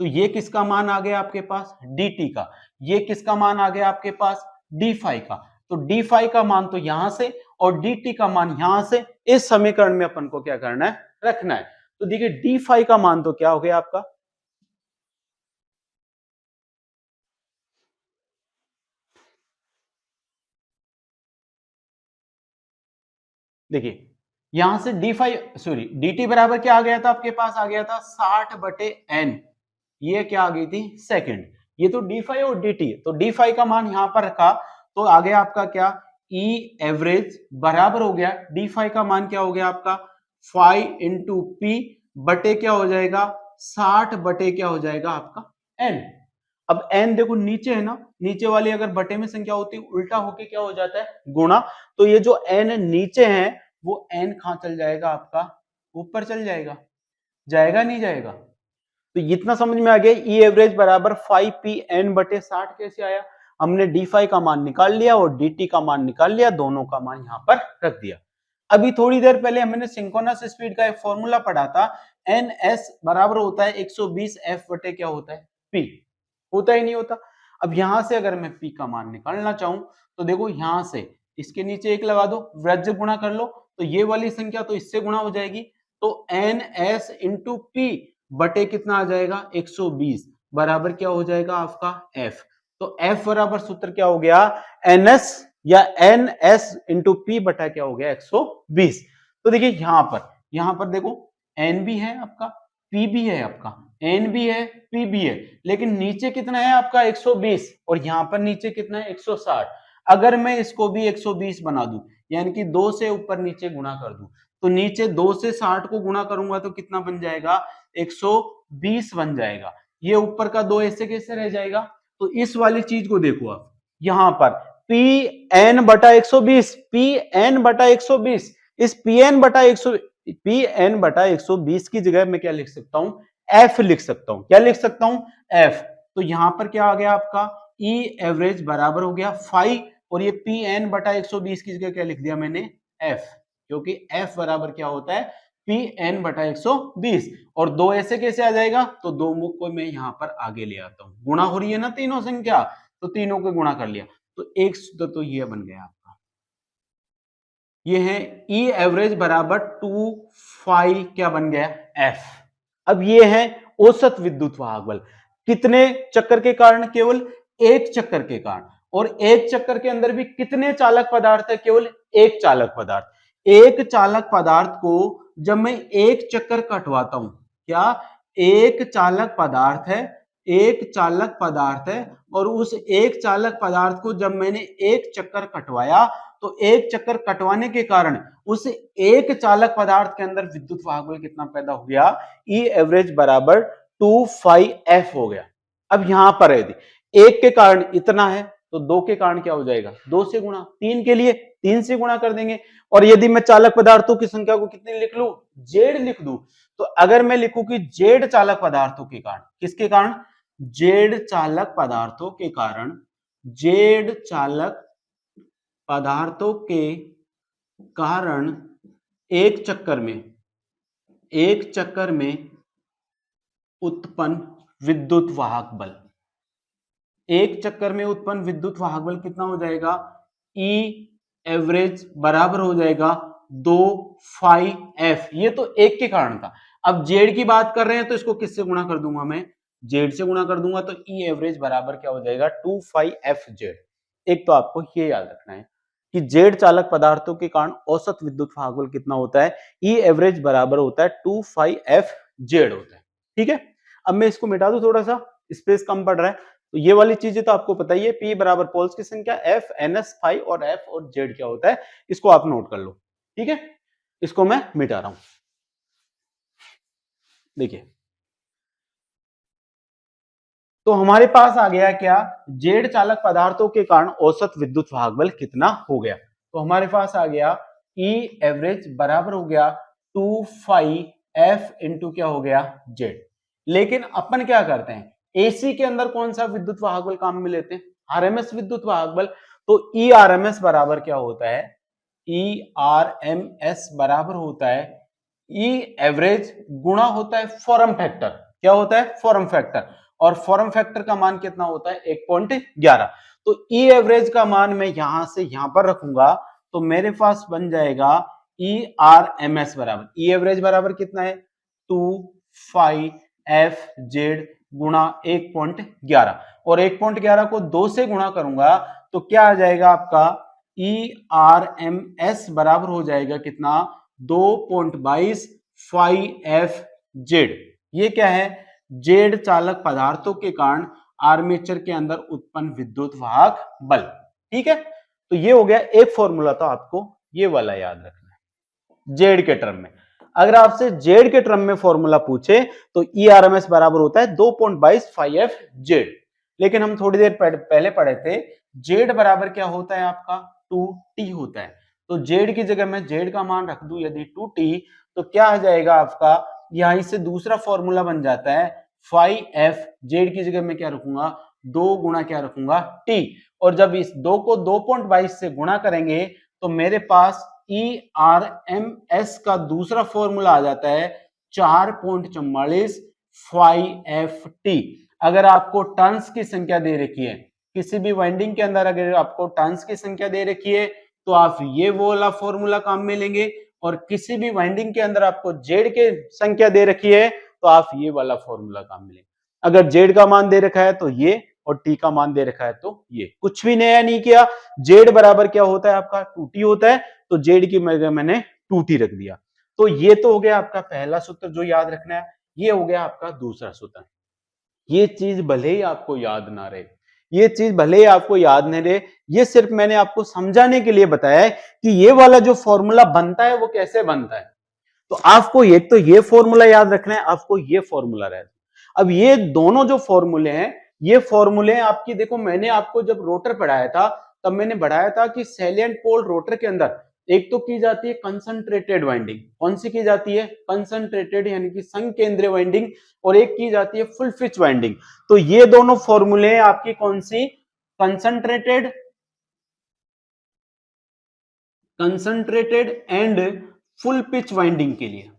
तो ये किसका मान आ गया आपके पास, dt का। ये किसका मान आ गया आपके पास, d फाई का। तो d फाई का मान तो यहां से और dt का मान यहां से, इस समीकरण में अपन को क्या करना है, रखना है। तो देखिए d फाई का मान तो क्या हो गया आपका, देखिए यहां से dt बराबर क्या आ गया था आपके पास, आ गया था 60 बटे n। ये क्या आ गई थी, सेकंड। ये तो डी फाई और डी टी, तो डी फाई का मान यहां पर रखा तो आ गया आपका क्या, ई एवरेज बराबर हो गया, डी फाई का मान क्या हो गया आपका, फाई इंटू पी बटे क्या हो जाएगा, 60 बटे क्या हो जाएगा आपका एन। अब एन देखो नीचे है ना, नीचे वाली अगर बटे में संख्या होती है उल्टा होके क्या हो जाता है, गुणा। तो ये जो एन नीचे है वो एन कहां चल जाएगा आपका, ऊपर चल जाएगा, जाएगा नहीं जाएगा। तो इतना समझ में आ गया, ई एवरेज बराबर 5p n बटे 60 कैसे आया, हमने डी फाई का मान निकाल लिया और dt का मान निकाल लिया, दोनों का मान यहां पर रख दिया। अभी थोड़ी देर पहले हमने सिंक्रोनस स्पीड का एक फॉर्मूला पढ़ा था, ns बराबर होता है 120 f बटे क्या होता है, p। होता ही नहीं होता। अब यहां से अगर मैं p का मान निकालना चाहूं तो देखो यहां से इसके नीचे एक लगा दो, वृज्ज गुणा कर लो, तो ये वाली संख्या तो इससे गुणा हो जाएगी। तो ns इंटू p बटे कितना आ जाएगा, 120 बराबर क्या हो जाएगा आपका f। तो f बराबर सूत्र क्या हो गया, ns या ns इंटू पी बटा क्या हो गया, 120। तो देखिए यहां पर देखो एन भी है आपका, पी भी है आपका, एन भी है, पी भी है, लेकिन नीचे कितना है आपका 120 और यहां पर नीचे कितना है 160। अगर मैं इसको भी 120 बना दूं, यानी कि 2 से ऊपर नीचे गुणा कर दूं, तो नीचे 2 से 60 को गुणा करूंगा तो कितना बन जाएगा 120 बन जाएगा। ये ऊपर का 2 ऐसे कैसे रह जाएगा। तो इस वाली चीज को देखो आप, यहां पर पी एन बटा 120, पी एन बटा 120, इस पी एन बटा 120 की जगह मैं क्या लिख सकता हूं, एफ लिख सकता हूं। क्या लिख सकता हूं, एफ। तो यहां पर क्या आ गया आपका ई एवरेज बराबर हो गया फाइव, और ये पी एन बटा 120 की जगह क्या लिख दिया मैंने, एफ, क्योंकि एफ बराबर क्या होता है पी एन बटा 120। और दो ऐसे कैसे आ जाएगा, तो दो मुख को मैं यहां पर आगे ले आता हूं, गुणा हो रही है ना तीनों संख्या, तो तीनों को गुणा कर लिया, तो एक सूत्र तो ये बन गया आपका, ये है ई एवरेज बराबर 2 क्या बन गया एफ। अब ये है औसत विद्युत वाहक बल, कितने चक्कर के कारण, केवल एक चक्कर के कारण, और एक चक्कर के अंदर भी कितने चालक पदार्थ है, केवल एक चालक पदार्थ। एक चालक पदार्थ को जब मैं एक चक्कर कटवाता हूं, क्या एक चालक पदार्थ है, एक चालक पदार्थ है, और उस एक चालक पदार्थ को जब मैंने एक चक्कर कटवाया, तो एक चक्कर कटवाने के कारण उस एक चालक पदार्थ के अंदर विद्युत वाहक बल कितना पैदा हो गया, ई एवरेज बराबर 2 हो गया। अब यहां पर यदि एक के कारण इतना है, तो दो के कारण क्या हो जाएगा, दो से गुणा, तीन के लिए तीन से गुणा कर देंगे। और यदि मैं चालक पदार्थों की संख्या को कितनी लिख लू, जेड लिख दूं, तो अगर मैं लिखूं कि जेड चालक पदार्थों के कारण, किसके कारण, जेड चालक पदार्थों के कारण, जेड चालक पदार्थों के कारण एक चक्कर में उत्पन्न विद्युत वाहक बल, एक चक्कर में उत्पन्न विद्युत वाहक बल कितना हो जाएगा, ई एवरेज बराबर हो जाएगा 2 ये तो एक के कारण था। अब जेड की बात कर रहे हैं तो इसको किससे गुणा कर दूंगा मैं, जेड से गुणा कर दूंगा, तो ई एवरेज बराबर क्या हो जाएगा 2 जेड। एक तो आपको ये याद रखना है कि जेड चालक पदार्थों के कारण औसत विद्युत वाहक बल कितना होता है, ई एवरेज बराबर होता है 2 जेड होता है। ठीक है, अब मैं इसको मिटा दूं, थोड़ा सा स्पेस कम पड़ रहा है, तो ये वाली चीजें तो आपको पता ही है, पी बराबर पोल्स की संख्या, एफ एन एस फाई, और एफ और जेड क्या होता है, इसको आप नोट कर लो। ठीक है, इसको मैं मिटा रहा हूं, देखिए तो हमारे पास आ गया क्या, जेड चालक पदार्थों के कारण औसत विद्युत वाहक बल कितना हो गया, तो हमारे पास आ गया ई एवरेज बराबर हो गया 2 इंटू क्या हो गया जेड। लेकिन अपन क्या करते हैं, एसी के अंदर कौन सा विद्युत वाहक बल काम में लेते हैं, आरएमएस विद्युत वाहक बल। तो ई आरएमएस बराबर क्या होता है, ई आरएमएस बराबर होता है ई एवरेज गुणा होता है फॉर्म फैक्टर, क्या होता है फॉर्म फैक्टर, और फॉर्म फैक्टर का मान कितना होता है 1.11। तो ई एवरेज का मान मैं यहां से यहां पर रखूंगा, तो मेरे पास बन जाएगा ई आर एम एस बराबर, ई एवरेज बराबर कितना है 2 जेड गुणा 1.11, और 1.11 को 2 से गुणा करूंगा तो क्या आ जाएगा आपका ई आर एम एस बराबर हो जाएगा कितना 2.22 जेड। ये क्या है, जेड चालक पदार्थों के कारण आर्मेचर के अंदर उत्पन्न विद्युत वाहक बल। ठीक है, तो ये हो गया एक फॉर्मूला, तो आपको ये वाला याद रखना है जेड के टर्म में। अगर आपसे जेड के टर्म में फॉर्मूला पूछे तो ई आर एम एस बराबर होता है 2.22 जेड। लेकिन हम थोड़ी देर पहले पढ़े थे जेड बराबर क्या होता है आपका 2t होता है, तो जेड की जगह मैं जेड का मान रख दूं यदि 2t, तो क्या आ जाएगा आपका, यहां से दूसरा फॉर्मूला बन जाता है 5f, जेड की जगह मैं क्या रखूंगा 2 गुणा क्या रखूंगा t, और जब इस 2 को 2.22 से गुणा करेंगे तो मेरे पास ई आर एम एस का दूसरा फॉर्मूला आ जाता है 4.44 5ft। अगर आपको टर्न्स की संख्या दे रखी है किसी भी वाइंडिंग के अंदर, अगर आपको टर्न्स की संख्या दे रखी है तो आप ये वाला फॉर्मूला काम में लेंगे, और किसी भी वाइंडिंग के अंदर आपको जेड के संख्या दे रखी है तो आप ये वाला फॉर्मूला काम में लेंगे। अगर जेड का मान दे रखा है तो ये, और टी का मान दे रखा है तो ये, कुछ भी नया नहीं किया। जेड बराबर क्या होता है आपका 2t होता है, तो जेड की मैंने 2t रख दिया। तो ये तो हो गया आपका पहला सूत्र जो याद रखना है, ये हो गया आपका दूसरा सूत्र। ये चीज भले ही आपको याद ना रहे, ये चीज भले ही आपको याद नहीं रहे, ये सिर्फ मैंने आपको समझाने के लिए बताया है कि ये वाला जो फॉर्मूला बनता है वो कैसे बनता है। तो आपको एक तो ये फॉर्मूला याद रखना है, आपको ये फॉर्मूला रहता। अब ये दोनों जो फॉर्मूले हैं, ये फॉर्मूले आपकी देखो, मैंने आपको जब रोटर पढ़ाया था तब मैंने बढ़ाया था कि सैलिएंट पोल रोटर के अंदर एक तो की जाती है कंसंट्रेटेड वाइंडिंग, कौन सी की जाती है, कंसंट्रेटेड यानी कि संकेंद्रीय वाइंडिंग, और एक की जाती है फुल पिच वाइंडिंग। तो ये दोनों फॉर्मूले हैं आपकी कौन सी, concentrated and full pitch winding के लिए,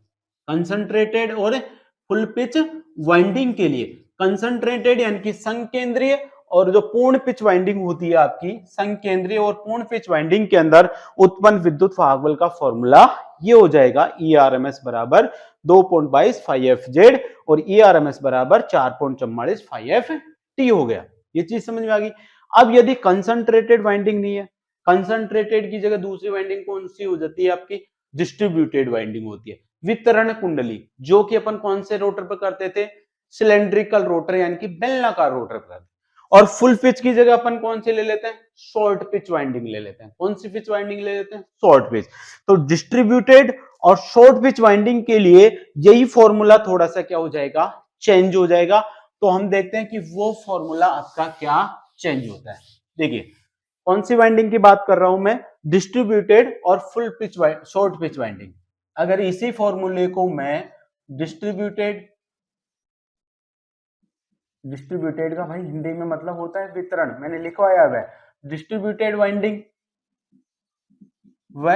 कंसंट्रेटेड और फुल पिच वाइंडिंग के लिए। कंसंट्रेटेड यानी कि संकेंद्रीय, और जो पूर्ण पिच वाइंडिंग होती है आपकी संकेंद्रीय और पूर्ण पिच वाइंडिंग के अंदर उत्पन्न विद्युत वाहक बल का फॉर्मूला ये हो जाएगा ERMS बराबर 2.22 FZ और ERMS बराबर 4.44 FT हो गया। ये चीज समझ में आ गई। अब यदि कंसंट्रेटेड वाइंडिंग नहीं है, कंसंट्रेटेड की जगह दूसरी वाइंडिंग कौन सी हो जाती है आपकी, डिस्ट्रीब्यूटेड वाइंडिंग होती है। वितरण कुंडली, जो कि अपन कौन से रोटर पर करते थे, सिलेंड्रिकल रोटर यानी कि बेलनाकार रोटर पर। और फुल पिच की जगह अपन कौन सी ले लेते हैं, शॉर्ट पिच वाइंडिंग ले लेते हैं। कौन सी पिच वाइंडिंग ले लेते हैं, शॉर्ट पिच। तो डिस्ट्रीब्यूटेड और शॉर्ट पिच वाइंडिंग के लिए यही फॉर्मूला थोड़ा सा क्या हो जाएगा, चेंज हो जाएगा। तो हम देखते हैं कि वो फॉर्मूला आपका क्या चेंज होता है। देखिए कौन सी वाइंडिंग की बात कर रहा हूं मैं, डिस्ट्रीब्यूटेड और full pitch short pitch winding. अगर इसी फॉर्मूले को मैं डिस्ट्रीब्यूटेड का भाई हिंदी में मतलब होता है वितरण, मैंने लिखवाया है डिस्ट्रीब्यूटेड वाइंडिंग व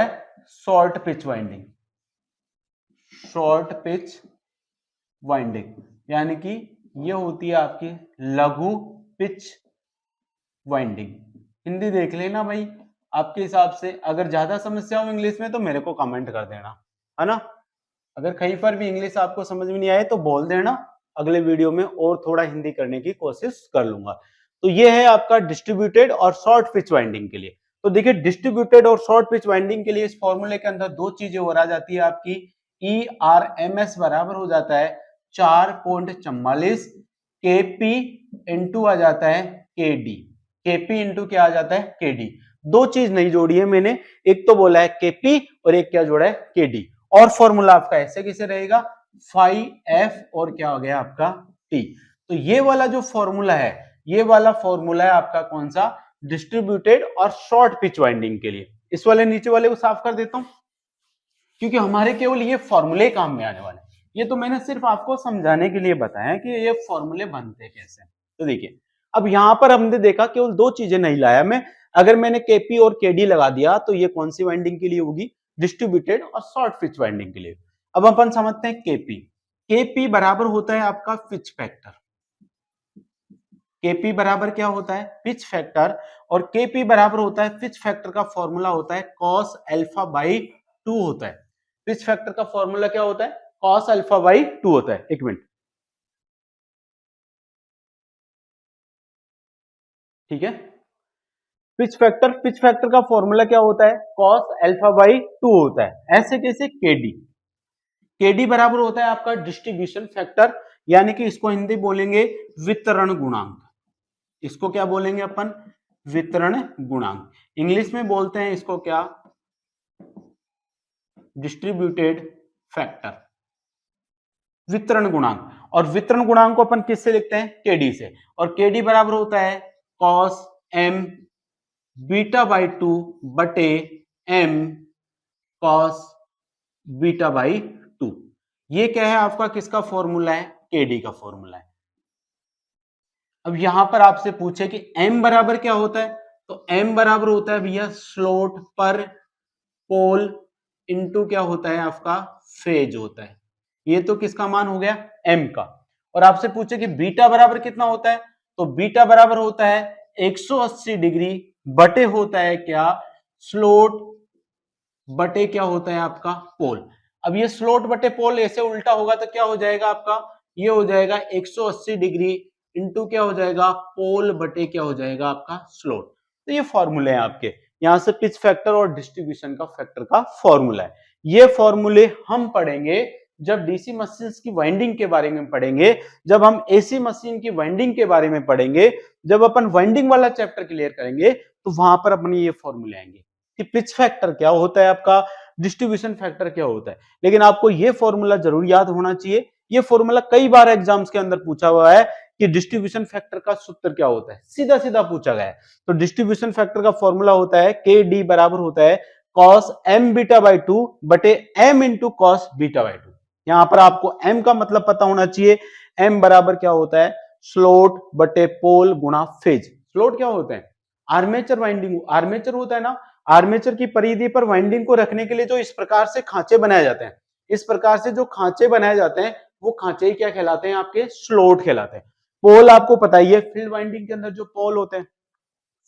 short pitch winding, short pitch winding यानी कि ये होती है आपकी लघु पिच वाइंडिंग। हिंदी देख लेना भाई आपके हिसाब से, अगर ज्यादा समस्या हो इंग्लिश में तो मेरे को कमेंट कर देना, है ना। अगर कहीं पर भी इंग्लिश आपको समझ में नहीं आए तो बोल देना, अगले वीडियो में और थोड़ा हिंदी करने की कोशिश कर लूंगा। तो ये है आपका डिस्ट्रीब्यूटेड और शॉर्ट पिच वाइंडिंग के लिए। तो देखिए डिस्ट्रीब्यूटेड और शॉर्ट पिच वाइंडिंग के लिए इस फॉर्मूले के अंदर दो चीजें और आ जाती है आपकी, ERMS बराबर हो जाता है 4.44 KP इंटू आ जाता है KD, KP इंटू क्या आ जाता है KD। दो चीज नहीं जोड़ी है मैंने, एक तो बोला है KP और एक क्या जोड़ा है KD। और फॉर्मूला आपका ऐसे कैसे रहेगा, फाई F और क्या हो गया आपका T। तो ये वाला जो फॉर्मूला है, ये वाला फॉर्मूला है आपका कौन सा, डिस्ट्रीब्यूटेड और शॉर्ट पिच वाइंडिंग के लिए। इस वाले नीचे वाले को साफ कर देता हूं क्योंकि हमारे केवल ये फॉर्मूले काम में आने वाले। ये तो मैंने सिर्फ आपको समझाने के लिए बताया कि ये फॉर्मूले बनते कैसे। तो देखिए अब यहां पर हमने देखा केवल दो चीजें नहीं लाया मैं, अगर मैंने KP और KD लगा दिया तो ये कौन सी वाइंडिंग के लिए होगी, डिस्ट्रीब्यूटेड और शॉर्ट पिच वाइंडिंग के लिए। अब अपन समझते हैं KP बराबर होता है आपका पिच फैक्टर। KP बराबर क्या होता है, पिच फैक्टर। और KP बराबर होता है, पिच फैक्टर का फॉर्मूला होता है cos अल्फा बाई 2 होता है। पिच फैक्टर का फॉर्मूला क्या होता है, cos अल्फा बाई 2 होता है। एक मिनट, ठीक है। पिच फैक्टर का फॉर्मूला क्या होता है, cos अल्फा बाई 2 होता है। ऐसे कैसे, KD बराबर होता है आपका डिस्ट्रीब्यूशन फैक्टर, यानी कि इसको हिंदी बोलेंगे वितरण गुणांक। इसको क्या बोलेंगे अपन, वितरण गुणांक। इंग्लिश में बोलते हैं इसको क्या, डिस्ट्रीब्यूटेड फैक्टर, वितरण गुणांक। और वितरण गुणांक को अपन किससे लिखते हैं, KD से। और KD बराबर होता है cos m बीटा बाई 2 बटे m cos बीटा बाई 2। ये क्या है आपका, किसका फॉर्मूला है, KD का फॉर्मूला है। अब यहां पर आपसे पूछे कि m बराबर क्या होता है, तो m बराबर होता है भैया स्लॉट पर पोल इंटू क्या होता है आपका फेज होता है। ये तो किसका मान हो गया, m का। और आपसे पूछे कि बीटा बराबर कितना होता है, तो बीटा बराबर होता है 180 डिग्री बटे होता है क्या, स्लॉट बटे क्या होता है आपका पोल। अब ये स्लॉट बटे पोल ऐसे उल्टा होगा तो क्या हो जाएगा आपका, ये हो जाएगा 180 डिग्री इंटू क्या हो जाएगा, पोल बटे क्या हो जाएगा आपका स्लॉट। तो ये फॉर्मूले हैं आपके, यहां से पिच फैक्टर और डिस्ट्रीब्यूशन का फैक्टर का फॉर्मूला है। ये फॉर्मूले हम पढ़ेंगे जब डीसी मशीन की वाइंडिंग के बारे में पढ़ेंगे, जब हम एसी मशीन की वाइंडिंग के बारे में पढ़ेंगे, जब अपन वाइंडिंग वाला चैप्टर क्लियर करेंगे तो वहां पर अपने ये फॉर्मूले आएंगे कि पिच फैक्टर क्या होता है आपका, डिस्ट्रीब्यूशन फैक्टर क्या होता है। लेकिन आपको ये फॉर्मूला जरूर याद होना चाहिए। ये फॉर्मूला कई बार एग्जाम्स के अंदर पूछा हुआ है कि डिस्ट्रीब्यूशन फैक्टर का सूत्र क्या होता है, सीधा सीधा पूछा गया है। तो डिस्ट्रीब्यूशन फैक्टर का फॉर्मूला होता है के डी बराबर होता है cos m बीटा बाई 2 बटे m into cos beta by 2। यहां पर आपको m का मतलब पता होना चाहिए। m बराबर क्या होता है, स्लोट बटे पोल गुणा फेज। स्लोट क्या होता है, आर्मेचर वाइंडिंग, आर्मेचर होता है ना, आर्मेचर की परिधि पर वाइंडिंग को रखने के लिए जो इस प्रकार से खांचे बनाए जाते हैं, इस प्रकार से जो खांचे बनाए जाते हैं वो खांचे ही क्या कहलाते हैं, आपके स्लोट कहलाते हैं। पोल आपको पता ही है, फील्ड वाइंडिंग के अंदर जो पोल होते हैं।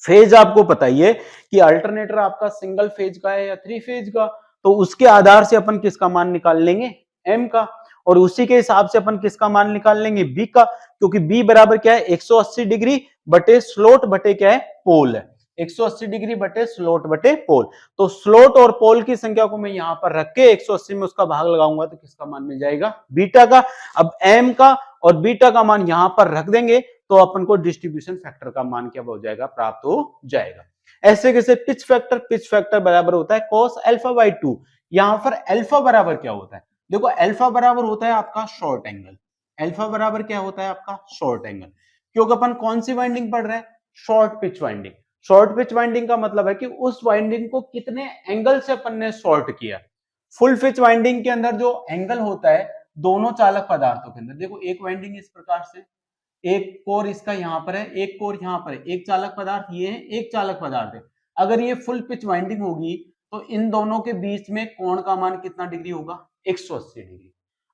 फेज आपको पता ही है कि अल्टरनेटर आपका सिंगल फेज का है या 3 फेज का, तो उसके आधार से अपन किसका मान निकाल लेंगे, एम का, और उसी के हिसाब से अपन किसका मान निकाल लेंगे, बी का, क्योंकि बी बराबर क्या है 180 डिग्री बटे स्लोट बटे क्या है, पोल है। 180 डिग्री बटे स्लोट बटे पोल, तो स्लोट और पोल की संख्या को मैं यहां पर रख के 180 में उसका भाग लगाऊंगा तो किसका मान मिल जाएगा, बीटा का। अब एम का और बीटा का मान यहां पर रख देंगे तो अपन को डिस्ट्रीब्यूशन फैक्टर का मान क्या हो जाएगा, प्राप्त हो जाएगा। ऐसे कैसे, पिच फैक्टर बराबर होता है cos अल्फा बाई 2। यहां पर अल्फा बराबर क्या होता है, देखो अल्फा बराबर होता है आपका शॉर्ट एंगल। अल्फा बराबर क्या होता है आपका, शॉर्ट एंगल। क्योंकि अपन कौन सी वाइंडिंग पढ़ रहे हैं, short pitch winding. Short pitch winding का मतलब है कि उस वाइंडिंग को कितने एंगल से अपन ने शॉर्ट किया। फुल पिच वाइंडिंग के अंदर जो एंगल होता है दोनों चालक पदार्थों के अंदर, देखो एक वाइंडिंग इस प्रकार से, एक कोर इसका यहां पर है, एक कोर यहां पर है, एक चालक पदार्थ ये है, एक चालक पदार्थ है। अगर ये फुल पिच वाइंडिंग होगी तो इन दोनों के बीच में कोण का मान कितना डिग्री होगा, 180 डिग्री।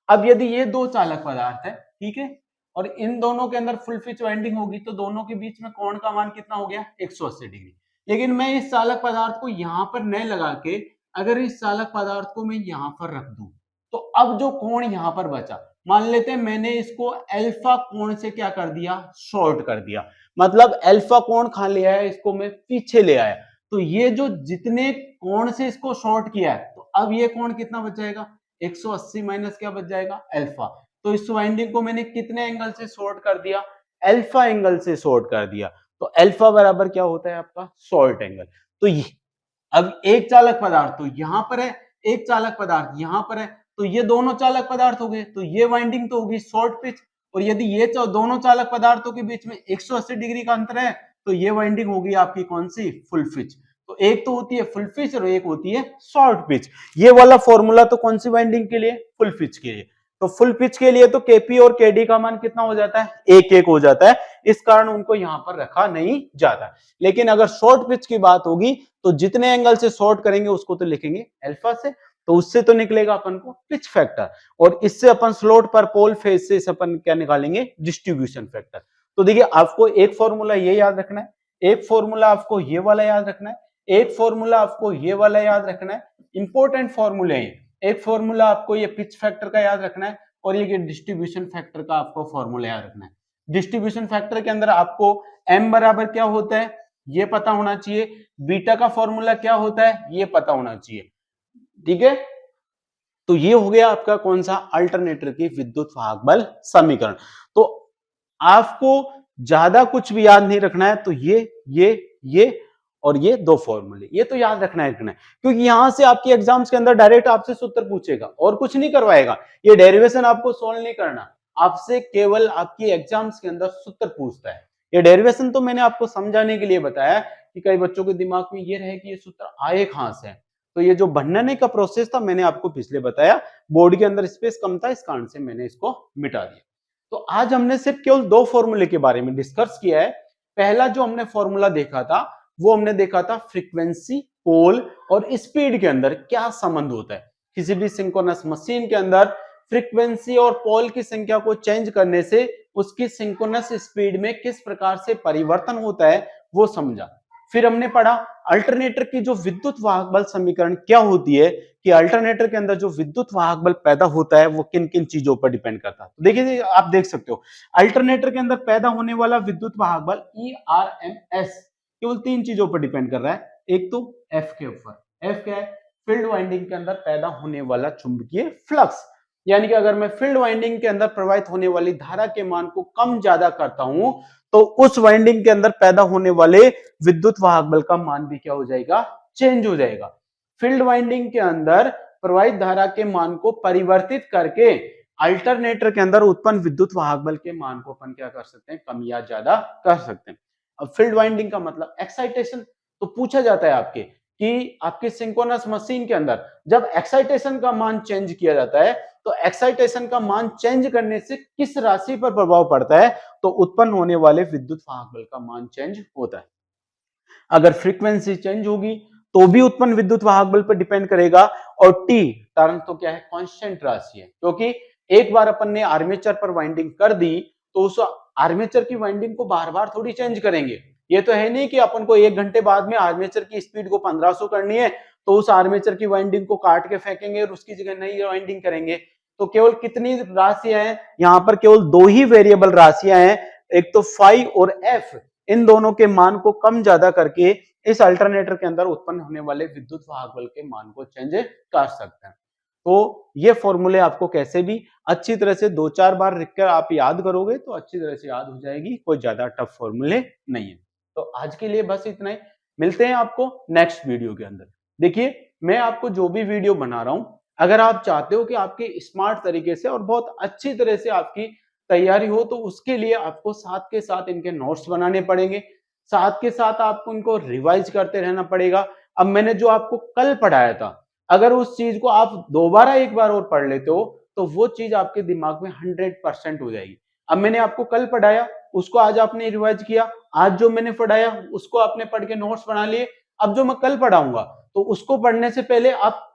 अब यदि ये दो चालक पदार्थ है, ठीक है, और इन दोनों के अंदर फुल पिच वाइंडिंग होगी तो दोनों के बीच में कोण का मान कितना हो गया, 180 डिग्री। लेकिन मैं इस चालक पदार्थ को यहां पर न लगा के अगर इस चालक पदार्थ को मैं यहां पर रख दूं तो अब जो कोण यहां पर बचा, मान लेते हैं मैंने इसको अल्फा कोण से क्या कर दिया, शॉर्ट कर दिया, मतलब अल्फा कोण खा लिया है, इसको मैं पीछे ले आया, तो ये जो जितने कोण से इसको शॉर्ट किया है तो अब ये कोण कितना बच जाएगा, 180 माइनस क्या बच जाएगा, अल्फा। तो इस वाइंडिंग को मैंने कितने एंगल से शॉर्ट कर दिया, अल्फा एंगल से शॉर्ट कर दिया। तो अल्फा बराबर क्या होता है आपका, शॉर्ट एंगल। तो ये अब एक चालक पदार्थ तो यहां पर है, एक चालक पदार्थ यहां पर है, तो ये दोनों चालक पदार्थ हो गए, तो ये वाइंडिंग तो होगी शॉर्ट पिच। और यदि ये दोनों चालक पदार्थों के बीच में 180 डिग्री का अंतर है तो ये वाइंडिंग होगी आपकी कौन सी, फुल पिच। तो एक तो होती है फुल पिच और एक होती है शॉर्ट पिच। ये वाला फॉर्मूला तो कौन सी वाइंडिंग के लिए, फुल पिच के लिए। तो फुल पिच के लिए तो केपी और केडी का मान कितना हो जाता है, एक एक हो जाता है, इस कारण उनको यहां पर रखा नहीं जाता। लेकिन अगर शॉर्ट पिच की बात होगी तो जितने एंगल से शॉर्ट करेंगे उसको तो लिखेंगे अल्फा से, तो उससे तो निकलेगा अपन को पिच फैक्टर, और इससे अपन स्लोट पर पोल फेज से अपन क्या निकालेंगे, डिस्ट्रीब्यूशन फैक्टर। तो देखिए आपको एक फॉर्मूला ये याद रखना है, एक फॉर्मूला आपको ये वाला याद रखना है, एक फॉर्मूला आपको ये वाला याद रखना है, इंपॉर्टेंट फॉर्मूले हैं। एक फॉर्मूला आपको ये पिच फैक्टर का याद रखना है और ये डिस्ट्रीब्यूशन फैक्टर का आपको फॉर्मूला याद रखना है। डिस्ट्रीब्यूशन फैक्टर के अंदर आपको m बराबर क्या होता है ये पता होना चाहिए, बीटा का फॉर्मूला क्या होता है ये पता होना चाहिए, ठीक है। तो ये हो गया आपका कौन सा, अल्टरनेटर की विद्युत वाहक बल समीकरण। तो आपको ज्यादा कुछ भी याद नहीं रखना है, तो ये और ये दो फॉर्मूले ये तो याद रखना है, क्योंकि यहां से आपके एग्जाम्स के अंदर डायरेक्ट आपसे सूत्र पूछेगा और कुछ नहीं करवाएगा, ये डेरिवेशन आपको सोल्व नहीं करना, आपसे केवल आपकी एग्जाम्स के अंदर सूत्र पूछता है। ये डेरिवेशन तो मैंने आपको समझाने के लिए बताया कि कई बच्चों के दिमाग में ये रहे कि ये सूत्र आए कहां से, तो ये जो बनने का प्रोसेस था मैंने आपको पिछले बताया, बोर्ड के अंदर स्पेस कम था इस कारण से मैंने इसको मिटा दिया। तो आज हमने सिर्फ केवल दो फॉर्मूले के बारे में डिस्कस किया है। पहला जो हमने फॉर्मूला देखा था वो हमने देखा था फ्रीक्वेंसी, पोल और स्पीड के अंदर क्या संबंध होता है। किसी भी सिंक्रोनस मशीन के अंदर फ्रीक्वेंसी और पोल की संख्या को चेंज करने से उसकी सिंक्रोनस स्पीड में किस प्रकार से परिवर्तन होता है वो समझा। फिर हमने पढ़ा अल्टरनेटर की जो विद्युत वाहक बल समीकरण क्या होती है, कि अल्टरनेटर के अंदर जो विद्युत वाहक बल पैदा होता है वो किन किन चीजों पर डिपेंड करता है। तो देखिए आप देख सकते हो अल्टरनेटर के अंदर पैदा होने वाला विद्युत वाहक बल ERMS केवल तीन चीजों पर डिपेंड कर रहा है। एक तो एफ के ऊपर, एफ क्या है, फील्ड वाइंडिंग के अंदर पैदा होने वाला चुंबकीय फ्लक्स। यानी कि अगर मैं फील्ड वाइंडिंग के अंदर प्रवाहित होने वाली धारा के मान को कम ज्यादा करता हूं तो उस वाइंडिंग के अंदर पैदा होने वाले विद्युत वाहक बल का मान भी क्या हो जाएगा, चेंज हो जाएगा। फील्ड वाइंडिंग के अंदर प्रवाहित धारा के मान को परिवर्तित करके अल्टरनेटर के अंदर उत्पन्न विद्युत वाहक बल के मान को अपन क्या कर सकते हैं, कम या ज्यादा कर सकते हैं। अब फील्ड वाइंडिंग का मतलब एक्साइटेशन, तो पूछा जाता है आपके कि आपके सिंक्रोनस मशीन के अंदर जब एक्साइटेशन का मान चेंज किया जाता है तो एक्साइटेशन का मान चेंज करने से किस राशि पर प्रभाव पड़ता है, तो उत्पन्न होने वाले विद्युत वाहक बल का मान चेंज होता है। अगर फ्रीक्वेंसी चेंज होगी तो भी उत्पन्न विद्युत वाहक बल पर डिपेंड करेगा। और टी टर्न तो क्या है, कांस्टेंट राशि है, क्योंकि एक बार अपन ने आर्मेचर पर वाइंडिंग कर दी तो उस आर्मेचर की वाइंडिंग को बार बार थोड़ी चेंज करेंगे। ये तो है नहीं कि अपन को 1 घंटे बाद में आर्मेचर की स्पीड को 1500 करनी है तो उस आर्मेचर की वाइंडिंग को काट के फेंकेंगे और उसकी जगह नई वाइंडिंग करेंगे। तो केवल कितनी राशियां हैं यहाँ पर, केवल 2 ही वेरिएबल राशियां हैं, एक तो फाई और एफ। इन दोनों के मान को कम ज्यादा करके इस अल्टरनेटर के अंदर उत्पन्न होने वाले विद्युत वाहक बल के मान को चेंज कर सकते हैं। तो ये फॉर्मूले आपको कैसे भी अच्छी तरह से 2-4 बार लिखकर आप याद करोगे तो अच्छी तरह से याद हो जाएगी, कोई ज्यादा टफ फॉर्मूले नहीं है। तो आज के लिए बस इतना ही, मिलते हैं आपको नेक्स्ट वीडियो के अंदर। देखिए मैं आपको जो भी वीडियो बना रहा हूं, अगर आप चाहते हो कि आपके स्मार्ट तरीके से और बहुत अच्छी तरह से आपकी तैयारी हो तो उसके लिए आपको साथ के साथ इनके नोट्स बनाने पड़ेंगे, साथ के साथ आपको इनको रिवाइज करते रहना पड़ेगा। अब मैंने जो आपको कल पढ़ाया था, अगर उस चीज को आप दोबारा एक बार और पढ़ लेते हो तो वो चीज आपके दिमाग में 100% हो जाएगी। अब मैंने आपको कल पढ़ाया उसको आज आपने रिवाइज किया, आज जो मैंने पढ़ाया उसको आपने पढ़ के नोट्स बना लिए। अब जो मैं कल पढ़ाऊंगा तो उसको पढ़ने से पहले आप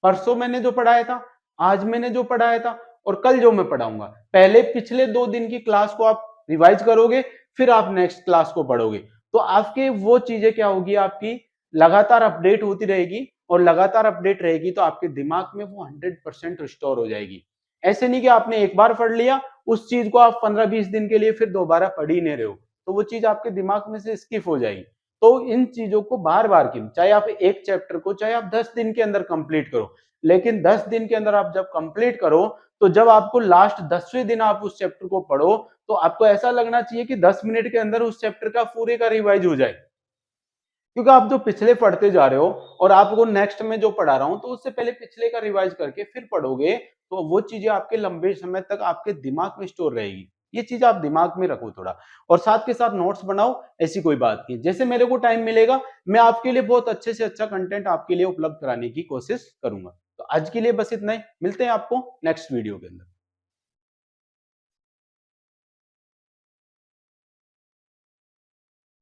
परसों मैंने जो पढ़ाया था, आज मैंने जो पढ़ाया था और कल जो मैं पढ़ाऊंगा, पहले पिछले 2 दिन की क्लास को आप रिवाइज करोगे, फिर आप नेक्स्ट क्लास को पढ़ोगे। तो आपके वो चीजें क्या होगी, आपकी लगातार अपडेट होती रहेगी और लगातार अपडेट रहेगी तो आपके दिमाग में वो 100% स्टोर हो जाएगी। ऐसे नहीं कि आपने एक बार पढ़ लिया उस चीज को आप 15-20 दिन के लिए फिर दोबारा पढ़ ही नहीं रहे हो, तो वो चीज आपके दिमाग में से स्किप हो जाएगी। तो इन चीजों को बार बार की, चाहे आप एक चैप्टर को चाहे आप 10 दिन के अंदर कंप्लीट करो, लेकिन 10 दिन के अंदर आप जब कंप्लीट करो तो जब आपको लास्ट 10वें दिन आप उस चैप्टर को पढ़ो तो आपको ऐसा लगना चाहिए कि 10 मिनट के अंदर उस चैप्टर का पूरे का रिवाइज हो जाए। क्योंकि आप जो पिछले पढ़ते जा रहे हो और आपको नेक्स्ट में जो पढ़ा रहा हूं तो उससे पहले पिछले का रिवाइज करके फिर पढ़ोगे तो वो चीजें आपके लंबे समय तक आपके दिमाग में स्टोर रहेगी। ये चीज आप दिमाग में रखो थोड़ा, और साथ के साथ नोट्स बनाओ, ऐसी कोई बात नहीं। जैसे मेरे को टाइम मिलेगा मैं आपके लिए बहुत अच्छे से अच्छा कंटेंट आपके लिए उपलब्ध कराने की कोशिश करूंगा। तो आज के लिए बस इतना ही, मिलते हैं आपको नेक्स्ट वीडियो के अंदर।